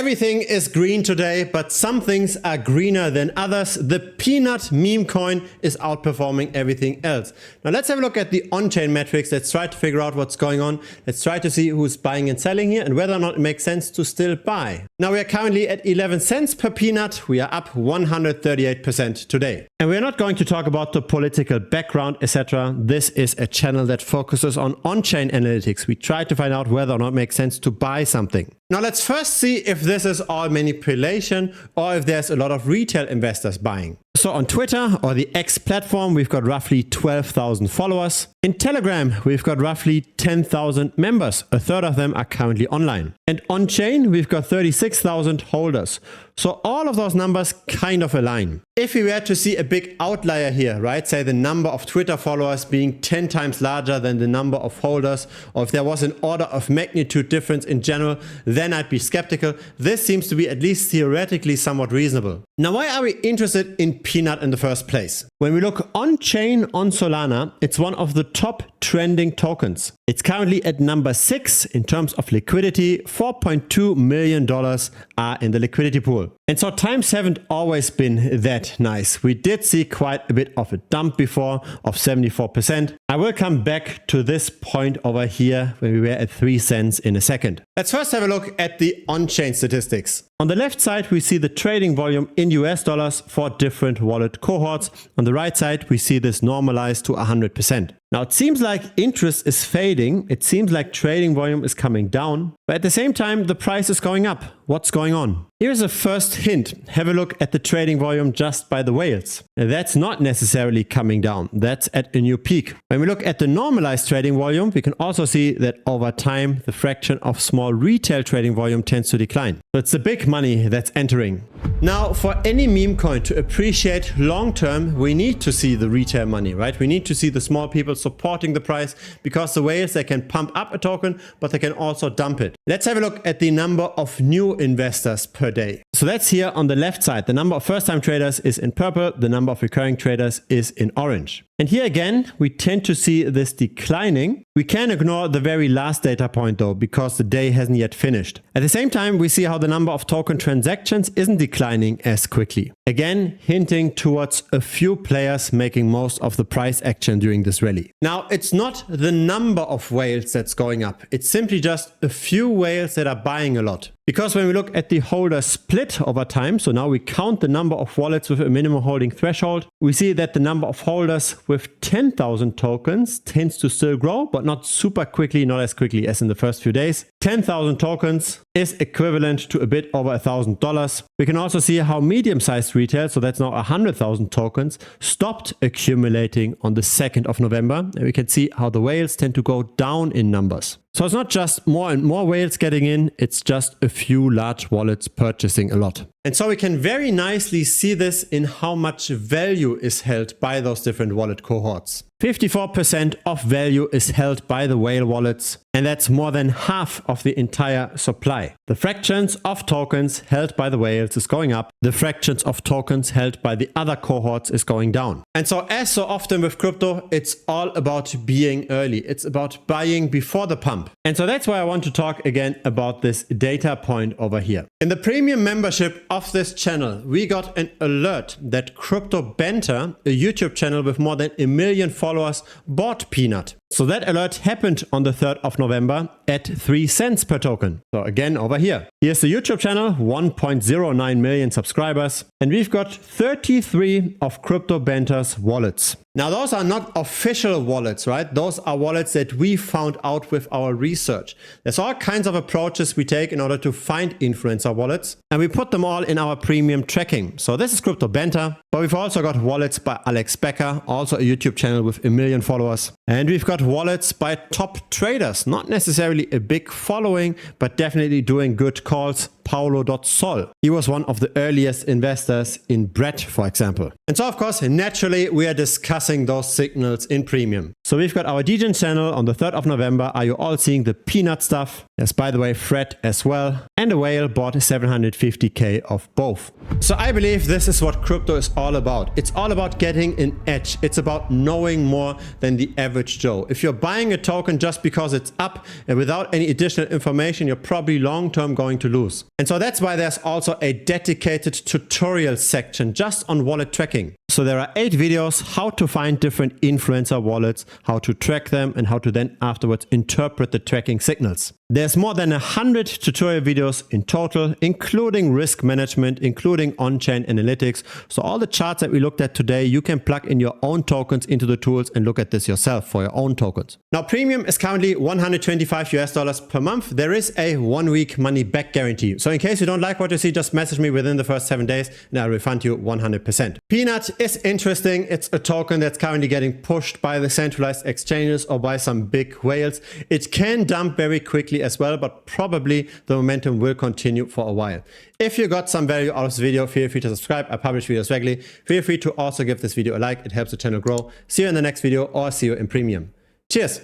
Everything is green today, but some things are greener than others. The Pnut meme coin is outperforming everything else. Now let's have a look at the on-chain metrics. Let's try to figure out what's going on. Let's try to see who's buying and selling here and whether or not it makes sense to still buy. Now we are currently at 11 cents per Pnut. We are up 138% today. And we're not going to talk about the political background, etc. This is a channel that focuses on-chain analytics. We try to find out whether or not it makes sense to buy something. Now let's first see if this is all manipulation or if there's a lot of retail investors buying. So on Twitter or the X platform, we've got roughly 12,000 followers. In Telegram, we've got roughly 10,000 members. A third of them are currently online. And on chain, we've got 36,000 holders. So all of those numbers kind of align. If we were to see a big outlier here, right, say the number of Twitter followers being 10 times larger than the number of holders, or if there was an order of magnitude difference in general, then I'd be skeptical. This seems to be at least theoretically somewhat reasonable. Now, why are we interested in Pnut in the first place? When we look on-chain on Solana, it's one of the top trending tokens. It's currently at number 6 in terms of liquidity. $4.2 million are in the liquidity pool. And so times haven't always been that nice. We did see quite a bit of a dump before of 74%. I will come back to this point over here when we were at 3 cents in a second. Let's first have a look at the on-chain statistics. On the left side, we see the trading volume in US dollars for different wallet cohorts. On the right side, we see this normalized to 100%. Now, it seems like interest is fading. It seems like trading volume is coming down. But at the same time, the price is going up. What's going on? Here's a first hint. Have a look at the trading volume just by the whales. That's not necessarily coming down. That's at a new peak. When we look at the normalized trading volume, we can also see that over time, the fraction of small retail trading volume tends to decline. So it's the big money that's entering. Now, for any meme coin to appreciate long term, we need to see the retail money, right? We need to see the small people supporting the price, because the whales, they can pump up a token, but they can also dump it. Let's have a look at the number of new investors per day. So that's here on the left side. The number of first-time traders is in purple. The number of recurring traders is in orange. And here again, we tend to see this declining. We can ignore the very last data point though, because the day hasn't yet finished. At the same time, we see how the number of token transactions isn't declining as quickly. Again, hinting towards a few players making most of the price action during this rally. Now, it's not the number of whales that's going up. It's simply just a few whales that are buying a lot. Because when we look at the holder split over time, so now we count the number of wallets with a minimum holding threshold, we see that the number of holders with 10,000 tokens tends to still grow, but not super quickly, not as quickly as in the first few days. 10,000 tokens is equivalent to a bit over $1,000. We can also see how medium-sized retail, so that's now 100,000 tokens, stopped accumulating on the 2nd of November. And we can see how the whales tend to go down in numbers. So it's not just more and more whales getting in, it's just a few large wallets purchasing a lot. And so we can very nicely see this in how much value is held by those different wallet cohorts. 54% of value is held by the whale wallets, and that's more than half of the entire supply. The fractions of tokens held by the whales is going up. The fractions of tokens held by the other cohorts is going down. And so as so often with crypto, it's all about being early. It's about buying before the pump. And so that's why I want to talk again about this data point over here. In the premium membership of this channel, we got an alert that Crypto Banter, a YouTube channel with more than 1 million followers, bought Pnut. So that alert happened on the 3rd of November at 3 cents per token. So again, over here. Here's the YouTube channel, 1.09 million subscribers. And we've got 33 of Crypto Banter's wallets. Now, those are not official wallets, right? Those are wallets that we found out with our research. There's all kinds of approaches we take in order to find influencer wallets, and we put them all in our premium tracking. So this is Crypto Banter, but we've also got wallets by Alex Becker, also a YouTube channel with 1 million followers. And we've got wallets by top traders, not necessarily a big following, but definitely doing good calls. Paolo.sol. He was one of the earliest investors in Bread, for example. And so, of course, naturally, we are discussing discussing those signals in premium. So we've got our DGen channel on the 3rd of November. Are you all seeing the Pnut stuff? Yes, by the way, Fred as well. And a whale bought 750k of both. So I believe this is what crypto is all about. It's all about getting an edge. It's about knowing more than the average Joe. If you're buying a token just because it's up and without any additional information, you're probably long-term going to lose. And so that's why there's also a dedicated tutorial section just on wallet tracking. So there are 8 videos how to find different influencer wallets, how to track them, and how to then afterwards interpret the tracking signals. There's more than 100 tutorial videos in total, including risk management, including on-chain analytics. So all the charts that we looked at today, you can plug in your own tokens into the tools and look at this yourself for your own tokens. Now, premium is currently $125 per month. There is a 1-week money back guarantee. So in case you don't like what you see, just message me within the first 7 days and I'll refund you 100%. Pnut is interesting. It's a token that's currently getting pushed by the centralized exchanges or by some big whales. It can dump very quickly as well, but probably the momentum will continue for a while. If you got some value out of this video, feel free to subscribe. I publish videos regularly. Feel free to also give this video a like. It helps the channel grow. See you in the next video or see you in premium. Cheers.